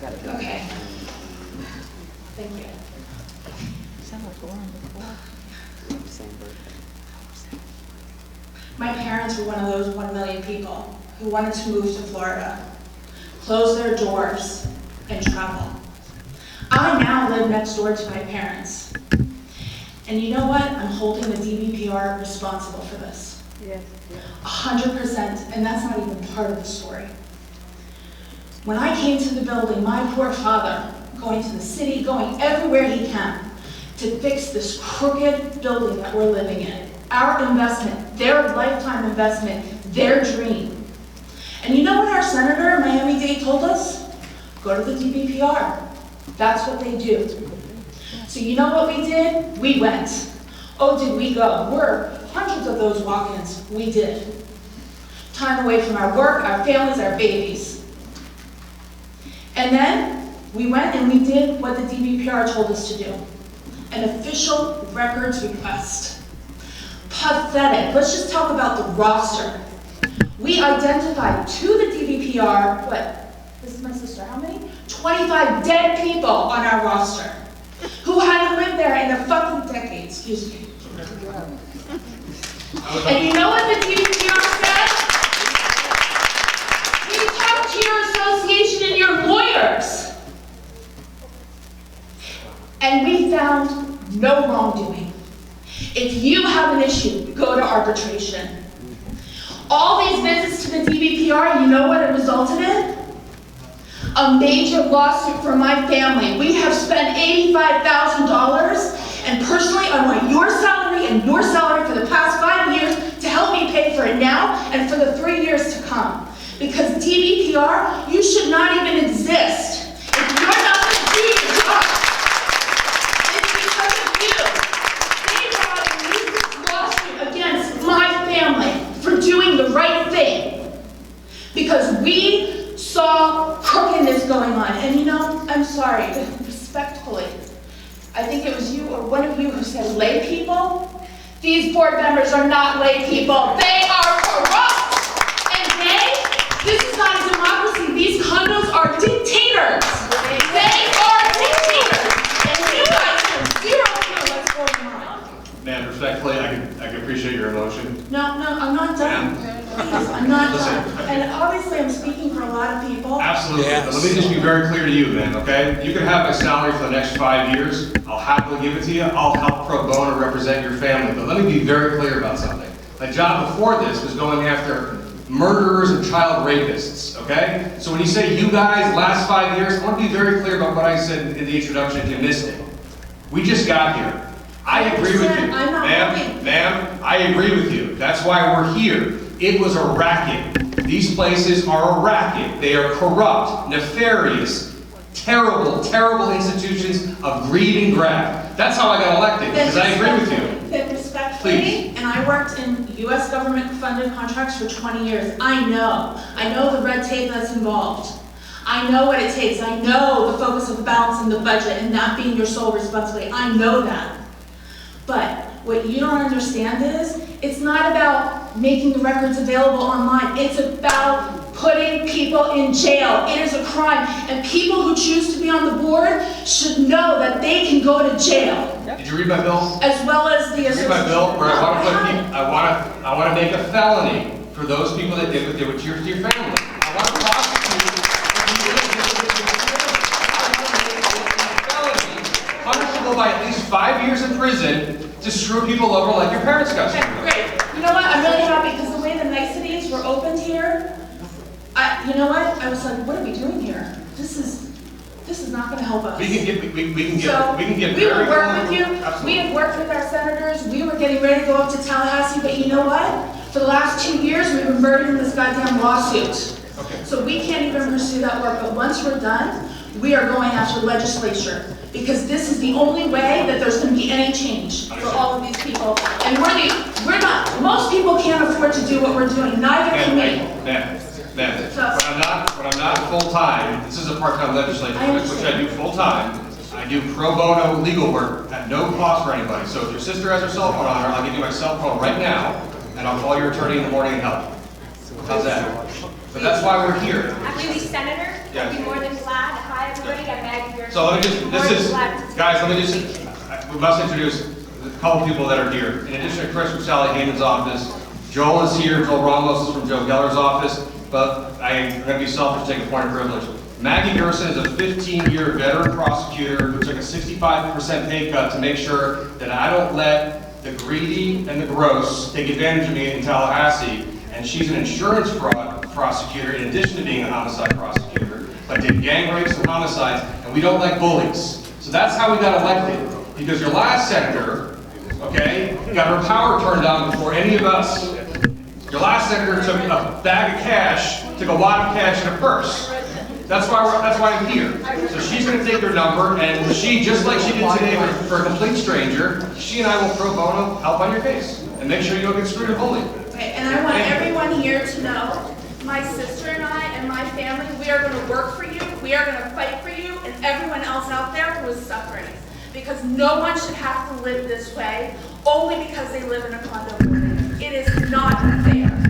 Okay. Thank you. My parents were one of those 1 million people who wanted to move to Florida, close their doors, and travel. I now live next door to my parents. And you know what? I'm holding the DBPR responsible for this. Yes. 100%, and that's not even part of the story. When I came to the building, my poor father, going to the city, going everywhere he can to fix this crooked building that we're living in. Our investment, their lifetime investment, their dream. And you know what our senator in Miami-Dade told us? Go to the DBPR. That's what they do. So you know what we did? We went. Oh, did we go? We're hundreds of those walk-ins. We did. Time away from our work, our families, our babies. And then we went and we did what the DBPR told us to do. An official records request. Pathetic. Let's just talk about the roster. We identified to the DBPR, what? This is my sister, how many? 25 dead people on our roster who hadn't lived there in a fucking decade, excuse me. And you know what the DBPR said? We talked to your association and your lawyers. And we found no wrongdoing. If you have an issue, go to arbitration. All these visits to the DBPR, you know what it resulted in? A major lawsuit for my family. We have spent $85,000, and personally, I want your salary and your salary for the past 5 years to help me pay for it now and for the 3 years to come. Because DBPR, you should not even exist if you're not going to do your job. It's because of you. They brought a nuisance lawsuit against my family for doing the right thing. Because we saw crookedness going on. And you know, I'm sorry, respectfully, I think it was you or one of you who said lay people. These board members are not lay people. They are corrupt. And this is not a democracy. These condos are dictators. They are dictators. And you guys have zero clue what's going on. Ma'am, respectfully, I can appreciate your emotion. No, I'm not done. Please, I'm not done. And obviously I'm speaking for a lot of people. Absolutely. Yes. But let me just be very clear to you, man, okay? You can have my salary for the next 5 years. I'll happily give it to you. I'll help pro bono represent your family. But let me be very clear about something. My job before this was going after murderers and child rapists, okay? So when you say you guys, last 5 years, I want to be very clear about what I said in the introduction if you missed it. We just got here. I agree with you. Ma'am, I agree with you. That's why we're here. It was a racket. These places are a racket. They are corrupt, nefarious, terrible, terrible institutions of greed and graft. That's how I got elected, because I agree with you. Then respectfully, Please. and I worked in U.S. government-funded contracts for 20 years. I know the red tape that's involved. I know what it takes. I know the focus of balancing the budget and not being your sole responsibility. I know that. But what you don't understand is, it's not about making the records available online. It's about putting people in jail. It is a crime. And people who choose to be on the board should know that they can go to jail. Did you read my bill? As well as the association. Read my bill where I want to make a felony for those people that did what they did to your family. I want to prosecute felony, punishable by at least 5 years in prison to screw people over like your parents got screwed over. Okay, great. You know what? I'm really happy because the way the niceties were opened here, you know what? I was like, what are we doing here? This is not going to help us. We can get We very will work with you. Absolutely. We have worked with our senators. We were getting ready to go up to Tallahassee, but you know what? For the last 2 years, we've been burning this goddamn lawsuit. Okay. So we can't even pursue that work. But once we're done, we are going after legislature. Because this is the only way that there's going to be any change for all of these people. And most people can't afford to do what we're doing, neither can we. Ma'am, when I'm not full-time, this is a part-time legislature, which I do full-time. I do pro bono legal work at no cost for anybody. So if your sister has her cell phone on her, I'll give you my cell phone right now, and I'll call your attorney in the morning and help. How's that? But that's why we're here. Actually, Senator, I'd be more than glad. Hi, everybody, I'm Maggie here. So let me just, guys, let me just, we must introduce a couple people that are here. In addition to Chris from Sally Hayden's office, Joel is here, Joel Ramos is from Joe Geller's office, but I'm going to be selfish, take a point of privilege. Maggie Gerson is a 15-year veteran prosecutor who took a 65% pay cut to make sure that I don't let the greedy and the gross take advantage of me in Tallahassee. And she's an insurance fraud prosecutor in addition to being a homicide prosecutor, but did gang rapes and homicides, and we don't like bullies. So that's how we got elected. Because your last senator, okay, got her power turned on before any of us. Your last senator took a bag of cash, took a lot of cash in a purse. That's why I'm here. So she's going to take her number, and she, just like she did today for a complete stranger, she and I will pro bono help on your case and make sure you don't get screwed or bullied. Okay, and I want everyone here to know, my sister and I and my family, we are going to work for you, we are going to fight for you, and everyone else out there who is suffering. Because no one should have to live this way only because they live in a condo building. It is not fair.